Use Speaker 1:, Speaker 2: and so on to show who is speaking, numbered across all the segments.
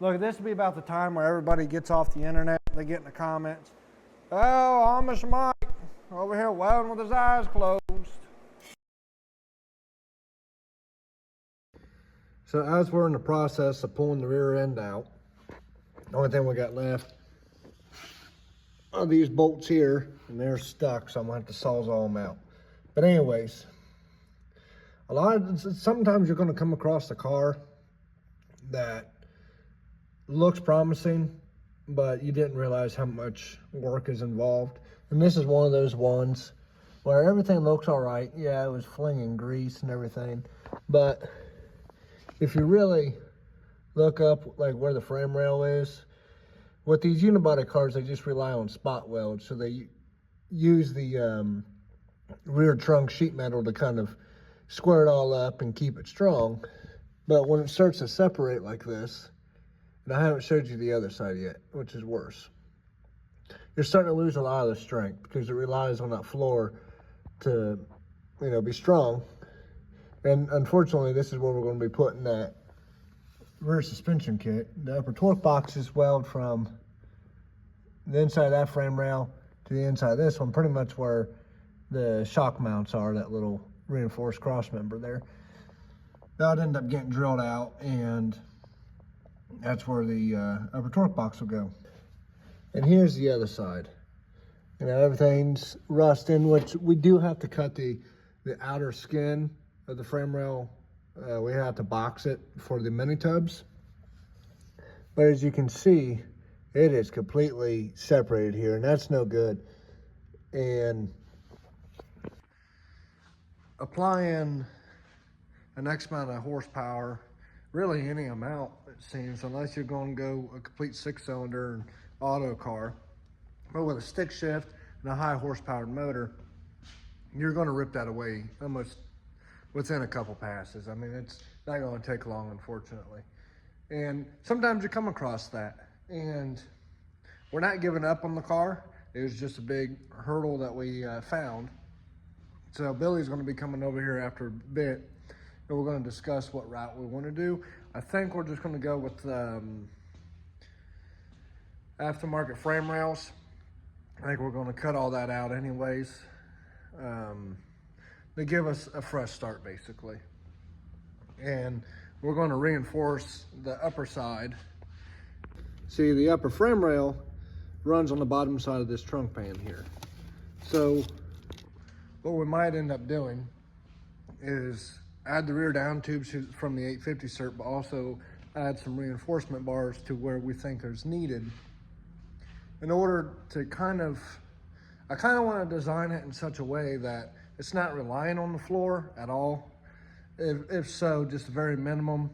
Speaker 1: Look, this will be about the time where everybody gets off the internet. They get in the comments. Oh, Amish Mike over here welding with his eyes closed. So as we're in the process of pulling the rear end out, the only thing we got left are these bolts here, and they're stuck, so I'm gonna have to sawzall them out. But anyways, sometimes you're gonna come across a car that looks promising, but you didn't realize how much work is involved. And this is one of those ones where everything looks all right. Yeah, it was flinging grease and everything, but if you really look up like where the frame rail is, with these unibody cars, they just rely on spot weld. So they use the rear trunk sheet metal to kind of square it all up and keep it strong. But when it starts to separate like this, and I haven't showed you the other side yet, which is worse, you're starting to lose a lot of the strength because it relies on that floor to, be strong. And unfortunately, this is where we're going to be putting that rear suspension kit. The upper torque box is welded from the inside of that frame rail to the inside of this one, pretty much where the shock mounts are, that little reinforced cross member there. That'll end up getting drilled out, and that's where the upper torque box will go. And here's the other side. Everything's rusting, which we do have to cut the outer skin of the frame rail. We have to box it for the mini tubs. But as you can see, it is completely separated here, and that's no good. And applying an X amount of horsepower, really any amount it seems, unless you're going to go a complete 6-cylinder and auto car, but with a stick shift and a high horsepower motor, you're going to rip that away almost within a couple passes. I mean, it's not going to take long, unfortunately. And sometimes you come across that, and we're not giving up on the car. It was just a big hurdle that we found. So Billy's going to be coming over here after a bit, and we're going to discuss what route we want to do. I think we're just going to go with aftermarket frame rails. I think we're going to cut all that out anyways. They give us a fresh start, basically. And we're going to reinforce the upper side. See, the upper frame rail runs on the bottom side of this trunk pan here. So what we might end up doing is add the rear down tubes from the 850 cert, but also add some reinforcement bars to where we think there's needed, in order to I kind of want to design it in such a way that it's not relying on the floor at all. If so, just a very minimum.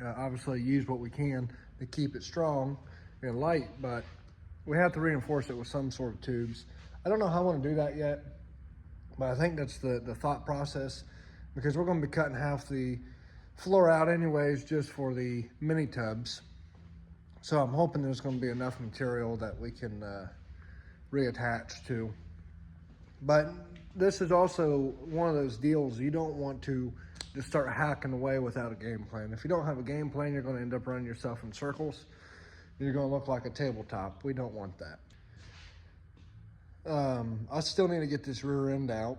Speaker 1: Obviously use what we can to keep it strong and light, but we have to reinforce it with some sort of tubes. I don't know how I want to do that yet, but I think that's the thought process, because we're going to be cutting half the floor out anyways just for the mini tubs. So I'm hoping there's going to be enough material that we can reattach to. But this is also one of those deals you don't want to just start hacking away without a game plan. If you don't have a game plan, you're going to end up running yourself in circles. You're going to look like a tabletop. We don't want that. I still need to get this rear end out,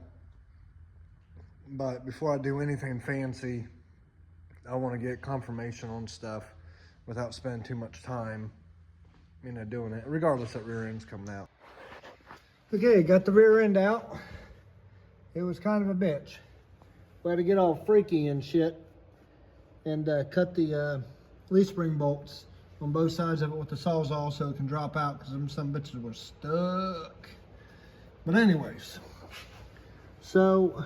Speaker 1: but before I do anything fancy, I want to get confirmation on stuff without spending too much time, doing it, regardless that rear end's coming out. Okay, got the rear end out. It was kind of a bitch. We had to get all freaky and shit and cut the leaf spring bolts on both sides of it with the sawzall so it can drop out, because some bitches were stuck. But anyways, so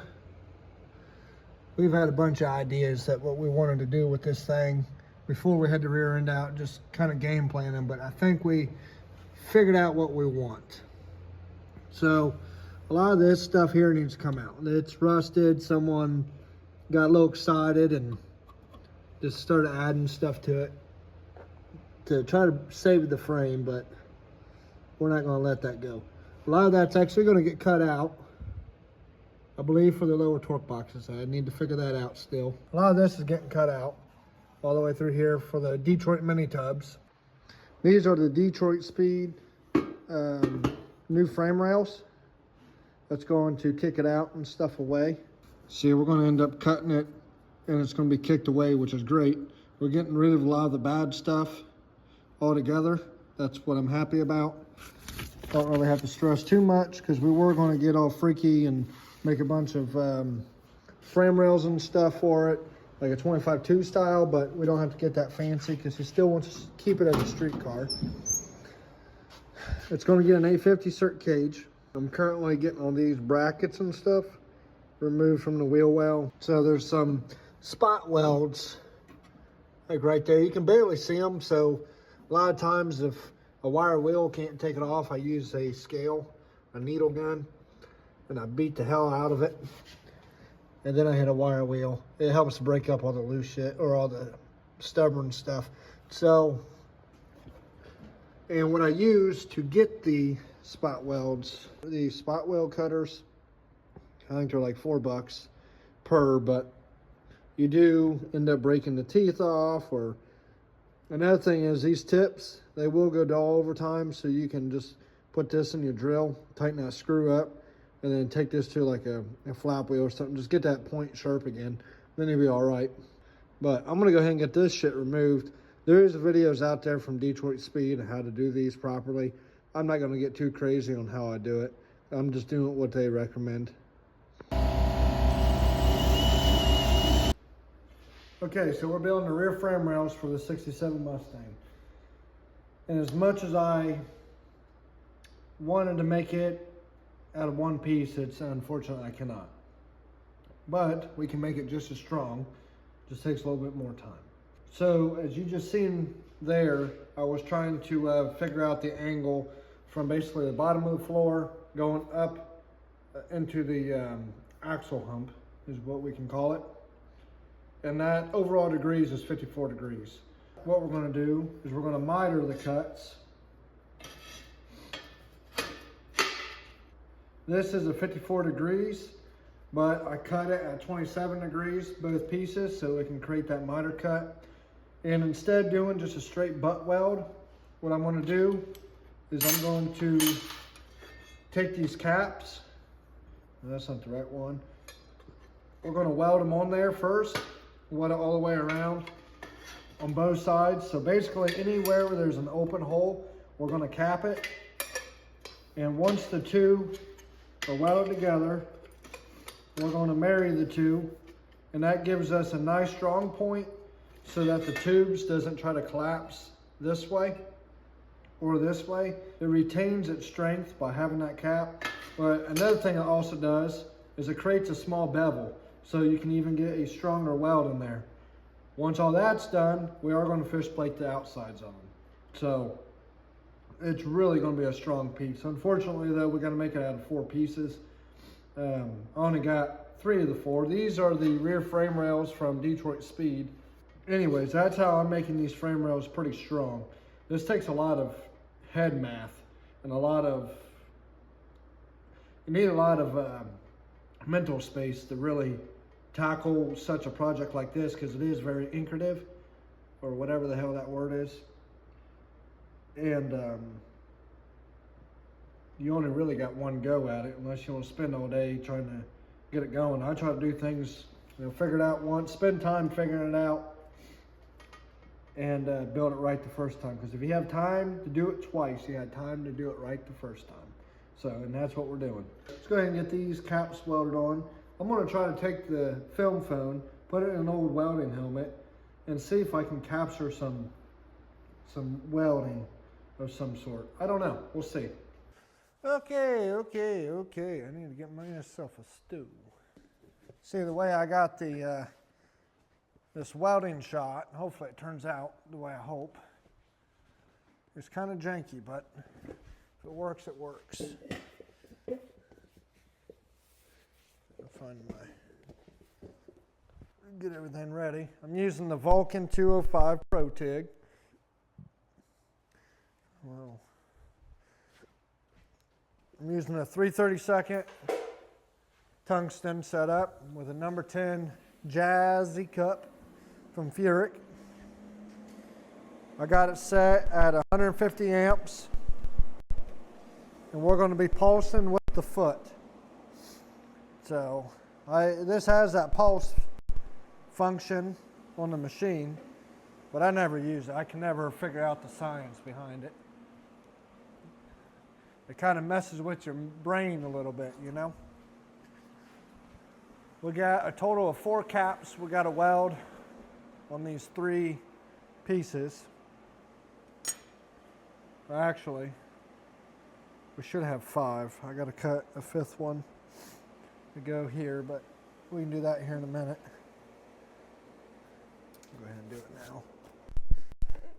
Speaker 1: we've had a bunch of ideas that what we wanted to do with this thing before we had the rear end out, just kind of game planning, but I think we figured out what we want. So a lot of this stuff here needs to come out. It's rusted. Someone got a little excited and just started adding stuff to it to try to save the frame, but we're not going to let that go. A lot of that's actually going to get cut out, I believe, for the lower torque boxes. I need to figure that out still. A lot of this is getting cut out. all the way through here for the Detroit mini tubs. These are the Detroit Speed new frame rails. That's going to kick it out and stuff away. See, we're going to end up cutting it and it's going to be kicked away, which is great. We're getting rid of a lot of the bad stuff altogether. That's what I'm happy about. Don't really have to stress too much because we were going to get all freaky and make a bunch of frame rails and stuff for it, like a 25-2 style, but we don't have to get that fancy because he still wants to keep it as a street car. It's going to get an 850 cert cage. I'm currently getting all these brackets and stuff removed from the wheel well. So there's some spot welds like right there. You can barely see them, so a lot of times if a wire wheel can't take it off, I use a scale, a needle gun, and I beat the hell out of it. And then I hit a wire wheel. It helps break up all the loose shit or all the stubborn stuff. So, and what I use to get the spot welds, the spot weld cutters, I think they're like $4 per, but you do end up breaking the teeth off. Or another thing is these tips, they will go dull over time, so you can just put this in your drill, tighten that screw up, and then take this to like a flap wheel or something. Just get that point sharp again, then you'll be all right. But I'm gonna go ahead and get this shit removed. There is videos out there from Detroit Speed on how to do these properly. I'm not gonna get too crazy on how I do it. I'm just doing what they recommend. Okay, so we're building the rear frame rails for the 67 Mustang. And as much as I wanted to make it out of one piece, it's unfortunately I cannot. But we can make it just as strong, just takes a little bit more time. So as you just seen there, I was trying to figure out the angle from basically the bottom of the floor going up into the axle hump is what we can call it. And that overall degrees is 54 degrees. What we're going to do is we're going to miter the cuts. This is a 54 degrees, but I cut it at 27 degrees, both pieces, so we can create that miter cut. And instead of doing just a straight butt weld, what I'm going to do is I'm going to take these caps. No, that's not the right one. We're going to weld them on there first, weld it all the way around on both sides. So basically anywhere where there's an open hole, we're going to cap it. And once the two are welded together, we're going to marry the two, and that gives us a nice strong point so that the tubes doesn't try to collapse this way or this way. It retains its strength by having that cap. But another thing it also does is it creates a small bevel, so you can even get a stronger weld in there. Once all that's done, we are going to fish plate the outsides of them. So it's really going to be a strong piece. Unfortunately though, we got to make it out of 4 pieces. I only got 3 of the 4. These are the rear frame rails from Detroit Speed. Anyways, that's how I'm making these frame rails pretty strong. This takes a lot of head math and you need a lot of mental space to really tackle such a project like this, because it is very incretive, or whatever the hell that word is. And you only really got one go at it, unless you want to spend all day trying to get it going. I try to do things, figure it out once, spend time figuring it out, and build it right the first time. Because if you have time to do it twice, you had time to do it right the first time. So, and that's what we're doing. Let's go ahead and get these caps welded on. I'm going to try to take the film phone, put it in an old welding helmet, and see if I can capture some welding of some sort. I don't know. We'll see. Okay. I need to get myself a stool. See, the way I got the this welding shot, hopefully it turns out the way I hope. It's kind of janky, but if it works, it works. Find get everything ready. I'm using the Vulcan 205 Pro TIG. Well, I'm using a 3/32 tungsten setup with a number 10 Jazzy cup from Furick. I got it set at 150 amps, and we're going to be pulsing with the foot. So this has that pulse function on the machine, but I never use it. I can never figure out the science behind it. It kind of messes with your brain a little bit, you know. We got a total of 4 caps we got to weld on these 3 pieces. Actually, we should have 5. I got to cut a 5th one to go here, but we can do that here in a minute. Go ahead and do it now.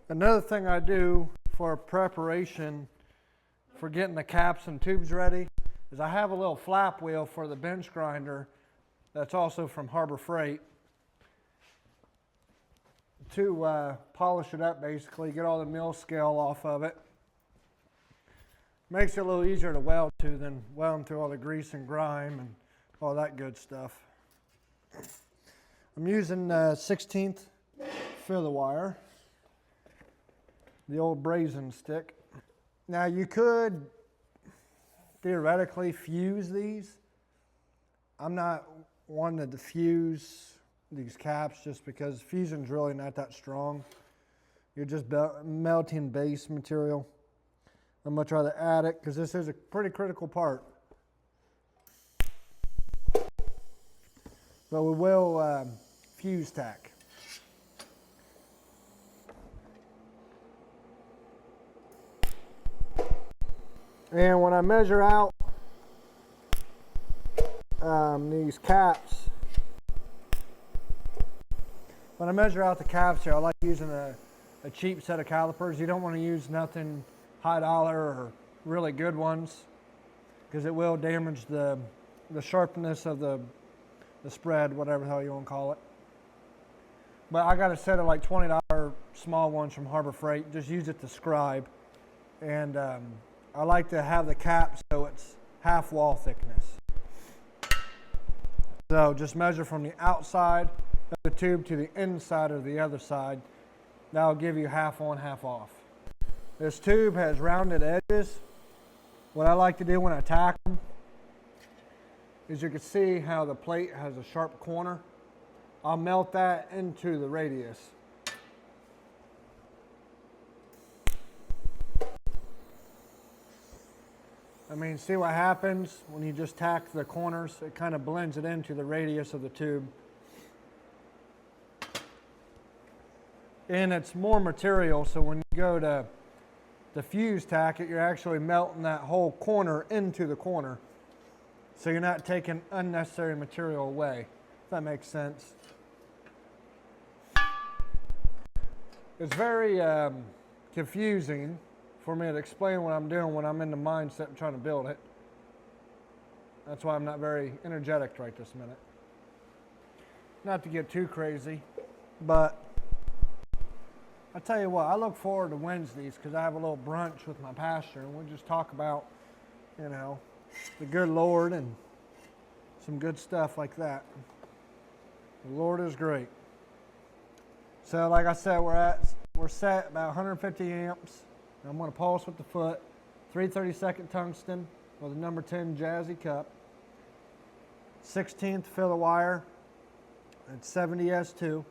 Speaker 1: Another thing I do for preparation for getting the caps and tubes ready is I have a little flap wheel for the bench grinder that's also from Harbor Freight to polish it up, basically, get all the mill scale off of it. Makes it a little easier to weld to than welding through all the grease and grime and all that good stuff. I'm using 16th filler wire, the old brazen stick. Now you could theoretically fuse these. I'm not one to diffuse these caps just because fusion's really not that strong. You're just melting base material. I'm going to try to add it because this is a pretty critical part. But we will fuse tack. And when I measure out these caps, when I measure out the caps here, I like using a cheap set of calipers. You don't want to use nothing high dollar or really good ones because it will damage the sharpness of the spread, whatever the hell you want to call it. But I got a set of like $20 small ones from Harbor Freight. Just use it to scribe. And I like to have the cap so it's half wall thickness. So just measure from the outside of the tube to the inside of the other side. That'll give you half on, half off. This tube has rounded edges. What I like to do when I tack them is you can see how the plate has a sharp corner. I'll melt that into the radius. I mean, see what happens when you just tack the corners? It kind of blends it into the radius of the tube. And it's more material, so when you go to fuse tack it, you're actually melting that whole corner into the corner. So you're not taking unnecessary material away, if that makes sense. It's very confusing for me to explain what I'm doing when I'm in the mindset of trying to build it. That's why I'm not very energetic right this minute. Not to get too crazy, but I tell you what, I look forward to Wednesdays because I have a little brunch with my pastor and we'll just talk about, you know, the good Lord and some good stuff like that. The Lord is great. So like I said, we're set about 150 amps. I'm going to pulse with the foot, 332nd tungsten with a number 10 Jazzy cup, 16th filler wire at 70 S2.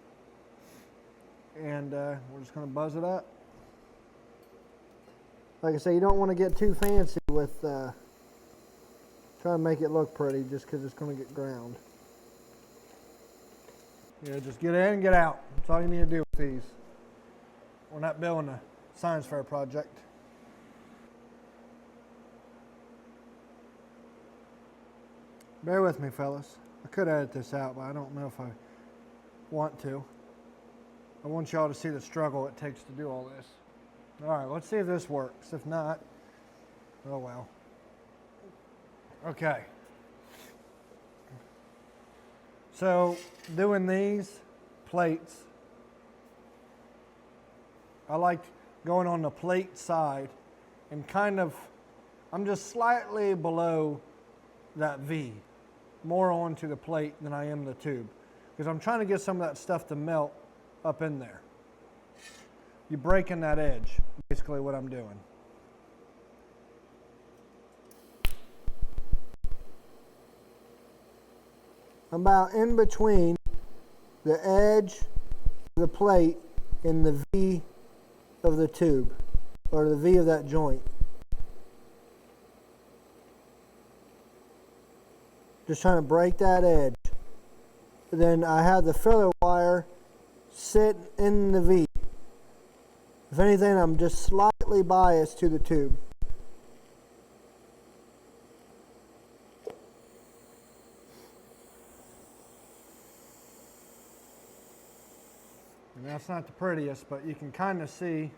Speaker 1: And we're just going to buzz it up. Like I say, you don't want to get too fancy with trying to make it look pretty just because it's going to get ground. Yeah, just get in and get out. That's all you need to do with these. We're not building a science fair project. Bear with me, fellas. I could edit this out, but I don't know if I want to. I want y'all to see the struggle it takes to do all this. All right, let's see if this works. If not, oh well. Okay. So, doing these plates, I like going on the plate side and kind of, I'm just slightly below that V, more onto the plate than I am the tube, because I'm trying to get some of that stuff to melt up in there. you're breaking that edge, basically what I'm doing. About in between the edge of the plate and the V of the tube, or the V of that joint. Just trying to break that edge. Then I have the filler wire sit in the V. If anything, I'm just slightly biased to the tube. And that's not the prettiest, but you can kind of see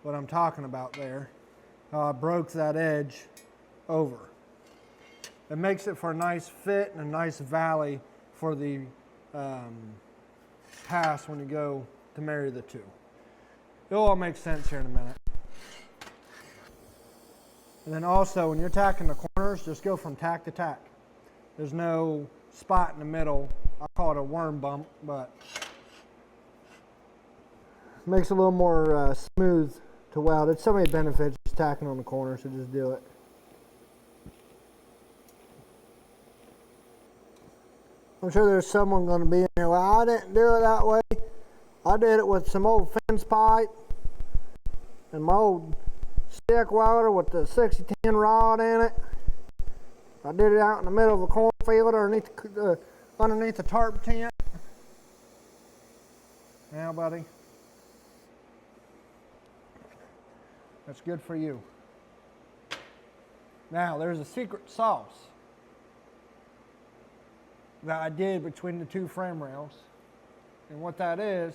Speaker 1: what I'm talking about there. How I broke that edge over. It makes it for a nice fit and a nice valley for the pass when you go to marry the two. It'll all make sense here in a minute. And then also, when you're tacking the corners, just go from tack to tack. There's no spot in the middle. I call it a worm bump, but it makes it a little more smooth to weld. It's so many benefits just tacking on the corner, so just do it. I'm sure there's someone going to be in here, well, I didn't do it that way. I did it with some old fence pipe and my old stick welder with the 6010 rod in it. I did it out in the middle of a cornfield underneath the tarp tent. Yeah, buddy. That's good for you. Now, there's a secret sauce that I did between the two frame rails. And what that is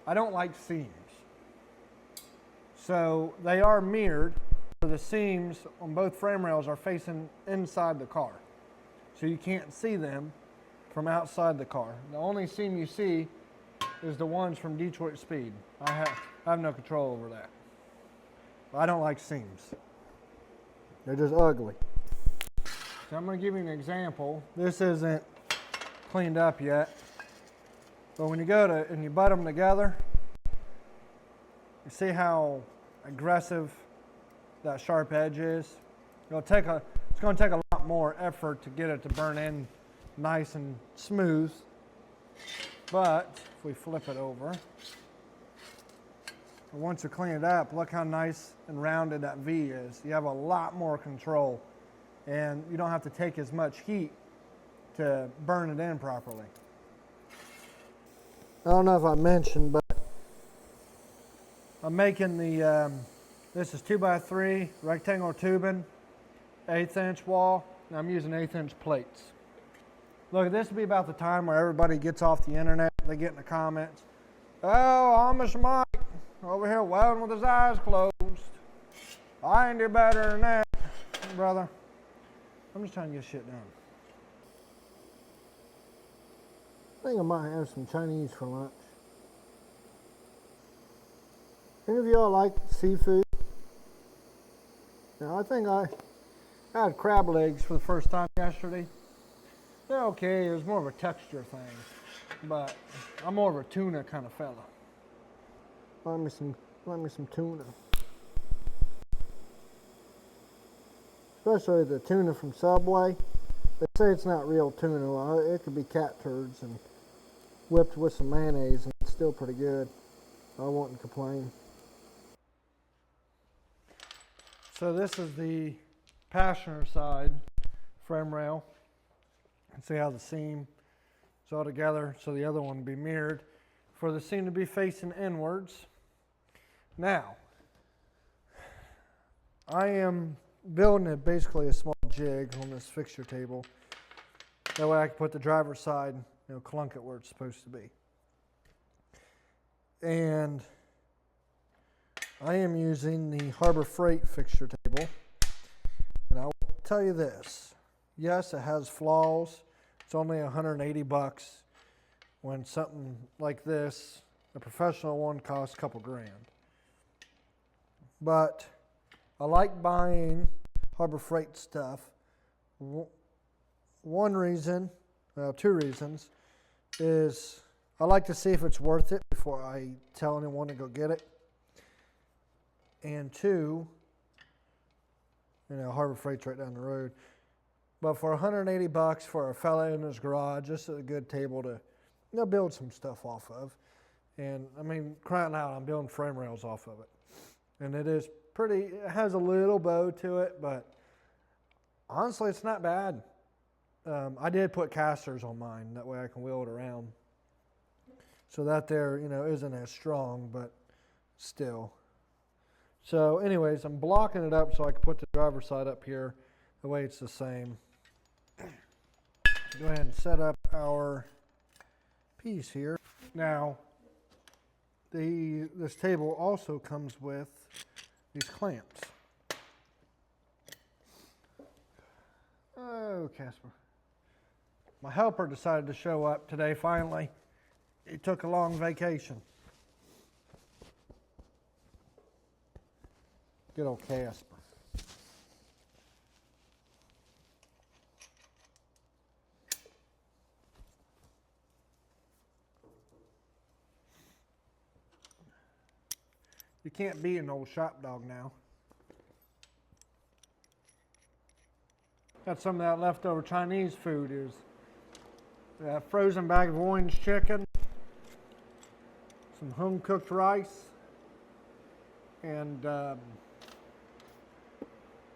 Speaker 1: I don't like seams. So they are mirrored, so the seams on both frame rails are facing inside the car. So you can't see them from outside the car. The only seam you see is the ones from Detroit Speed. I have no control over that. I don't like seams. They're just ugly. So I'm going to give you an example. This isn't cleaned up yet. But when you go to and you butt them together, you see how aggressive that sharp edge is? It's going to take a lot more effort to get it to burn in nice and smooth. But if we flip it over, and once you clean it up, look how nice and rounded that V is. You have a lot more control, and you don't have to take as much heat to burn it in properly. I don't know if I mentioned, but I'm making the, this is 2x3 rectangular tubing, 1/8 inch wall, and I'm using 1/8 inch plates. Look, this will be about the time where everybody gets off the internet. They get in the comments, oh, Amish Mike over here welding with his eyes closed. I ain't do better than that, brother. I'm just trying to get shit done. I think I might have some Chinese for lunch. Any of y'all like seafood? Now, I think I had crab legs for the first time yesterday. They're okay. It was more of a texture thing, but I'm more of a tuna kind of fella. Let me some tuna. Especially the tuna from Subway. They say it's not real tuna. Well, it could be cat turds and whipped with some mayonnaise, and it's still pretty good. I wouldn't complain. So this is the passenger side frame rail. You can see how the seam is all together, so the other one will be mirrored for the seam to be facing inwards. Now, I am building basically a small jig on this fixture table. That way I can put the driver's side, clunk it where it's supposed to be. And I am using the Harbor Freight fixture table. And I will tell you this. Yes, it has flaws. It's only $180 when something like this, a professional one, costs a couple grand. But I like buying Harbor Freight stuff. One reason, well, two reasons, is I like to see if it's worth it before I tell anyone to go get it. And two, Harbor Freight's right down the road. But for 180 bucks for a fella in his garage, this is a good table to build some stuff off of. And I mean, crying out, I'm building frame rails off of it. And it is pretty, it has a little bow to it, but honestly, it's not bad. I did put casters on mine, that way I can wheel it around. So that there, isn't as strong, but still. So anyways, I'm blocking it up so I can put the driver's side up here. The way it's the same. Go ahead and set up our piece here. Now, this table also comes with these clamps. Oh, Casper. My helper decided to show up today finally. He took a long vacation. Good old Casper. You can't be an old shop dog now. Got some of that leftover Chinese food. Is a frozen bag of orange chicken, some home cooked rice, and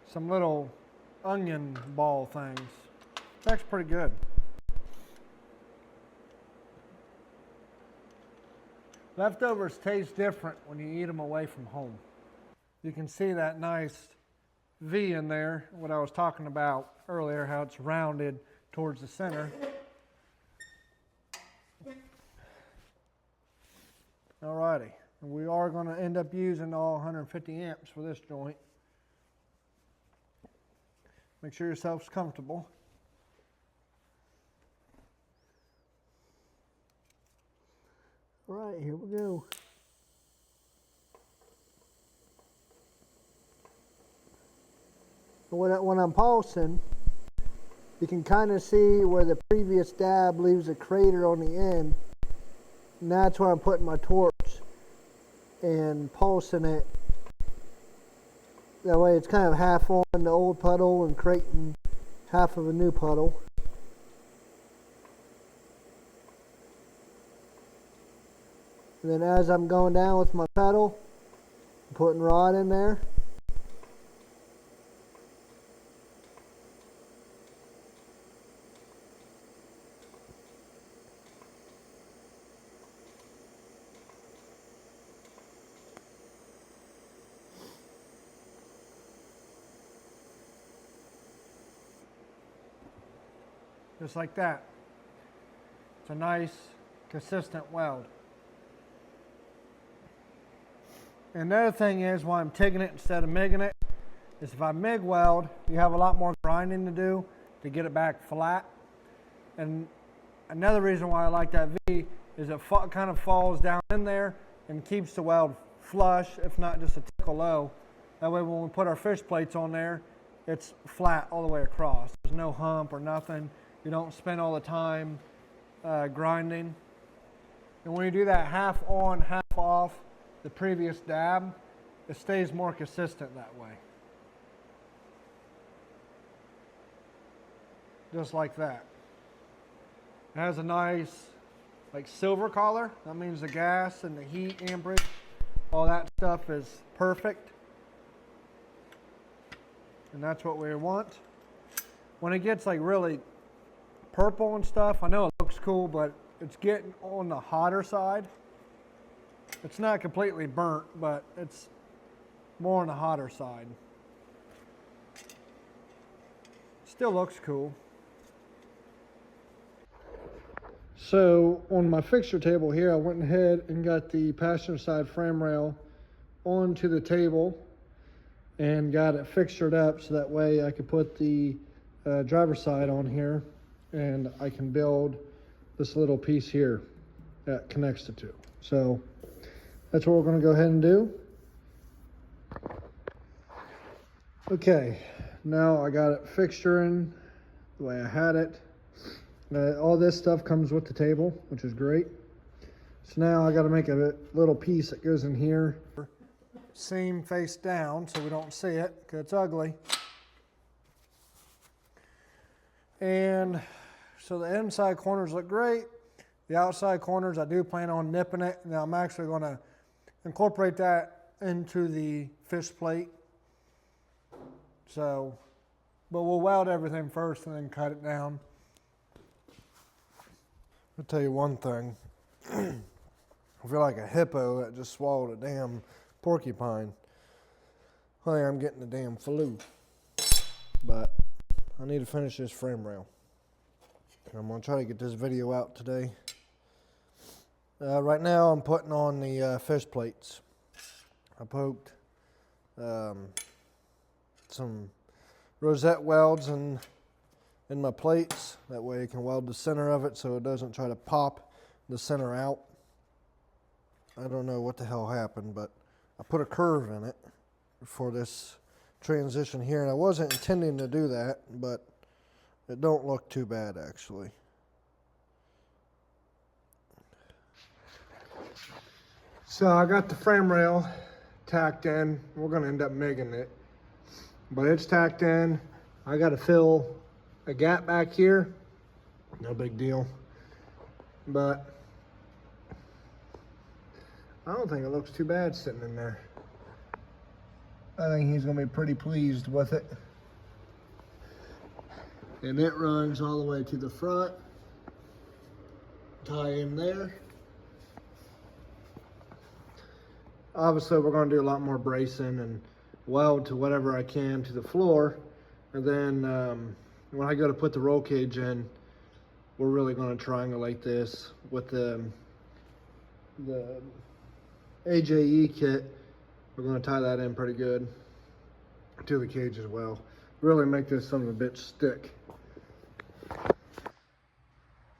Speaker 1: some little onion ball things. That's pretty good. Leftovers taste different when you eat them away from home. You can see that nice V in there, what I was talking about earlier, how it's rounded towards the center. Alrighty, we are going to end up using all 150 amps for this joint. Make sure yourself's comfortable. All right, here we go. When I'm pulsing, you can kind of see where the previous dab leaves a crater on the end. And that's where I'm putting my torch and pulsing it. That way it's kind of half on the old puddle and creating half of a new puddle. And then as I'm going down with my pedal, I'm putting rod in there. Just like that. It's a nice, consistent weld. And the other thing is, why I'm TIGging it instead of MIGging it, is if I MIG weld, you have a lot more grinding to do to get it back flat. And another reason why I like that V is it kind of falls down in there and keeps the weld flush, if not just a tickle low. That way when we put our fish plates on there, it's flat all the way across. There's no hump or nothing. You don't spend all the time grinding. And when you do that half on, half off the previous dab, it stays more consistent that way. Just like that. It has a nice like silver color. That means the gas and the heat amperage, all that stuff is perfect. And that's what we want. When it gets like really purple and stuff, I know it looks cool, but it's getting on the hotter side. It's not completely burnt, but it's more on the hotter side. Still looks cool. So on my fixture table here, I went ahead and got the passenger side frame rail onto the table and got it fixtured up so that way I could put the driver's side on here and I can build this little piece here that connects the two. So that's what we're going to go ahead and do. Okay, now I got it fixturing the way I had it. All this stuff comes with the table, which is great. So now I got to make a little piece that goes in here. Seam face down so we don't see it because it's ugly. And so the inside corners look great. The outside corners, I do plan on nipping it. Now I'm actually going to incorporate that into the fish plate. So, but we'll weld everything first and then cut it down. I'll tell you one thing. I feel like a hippo that just swallowed a damn porcupine. I think I'm getting the damn flu. But I need to finish this frame rail. I'm going to try to get this video out today. Right now I'm putting on the fish plates. I poked some rosette welds in my plates. That way I can weld the center of it so it doesn't try to pop the center out. I don't know what the hell happened, but I put a curve in it for this transition here, and I wasn't intending to do that, but it don't look too bad actually. So I got the frame rail tacked in. We're going to end up MIGging it, but it's tacked in. I got to fill a gap back here. No big deal, but I don't think it looks too bad sitting in there. I think he's going to be pretty pleased with it. And it runs all the way to the front. Tie in there. Obviously, we're going to do a lot more bracing and weld to whatever I can to the floor. And then when I go to put the roll cage in, we're really going to triangulate this with the AJE kit. We're going to tie that in pretty good to the cage as well. Really make this son of a bitch stick.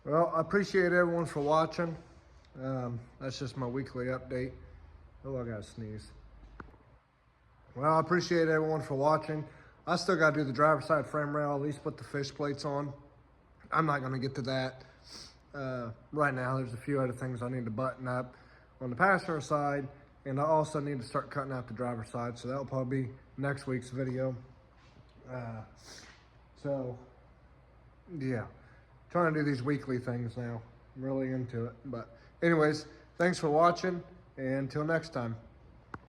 Speaker 1: Well, I appreciate everyone for watching. That's just my weekly update. Oh, I gotta sneeze. Well, I appreciate everyone for watching. I still gotta do the driver's side frame rail, at least put the fish plates on. I'm not gonna get to that right now. There's a few other things I need to button up on the passenger side, and I also need to start cutting out the driver's side, so that'll probably be next week's video. So, yeah. Trying to do these weekly things now. I'm really into it. But anyways, thanks for watching, and until next time.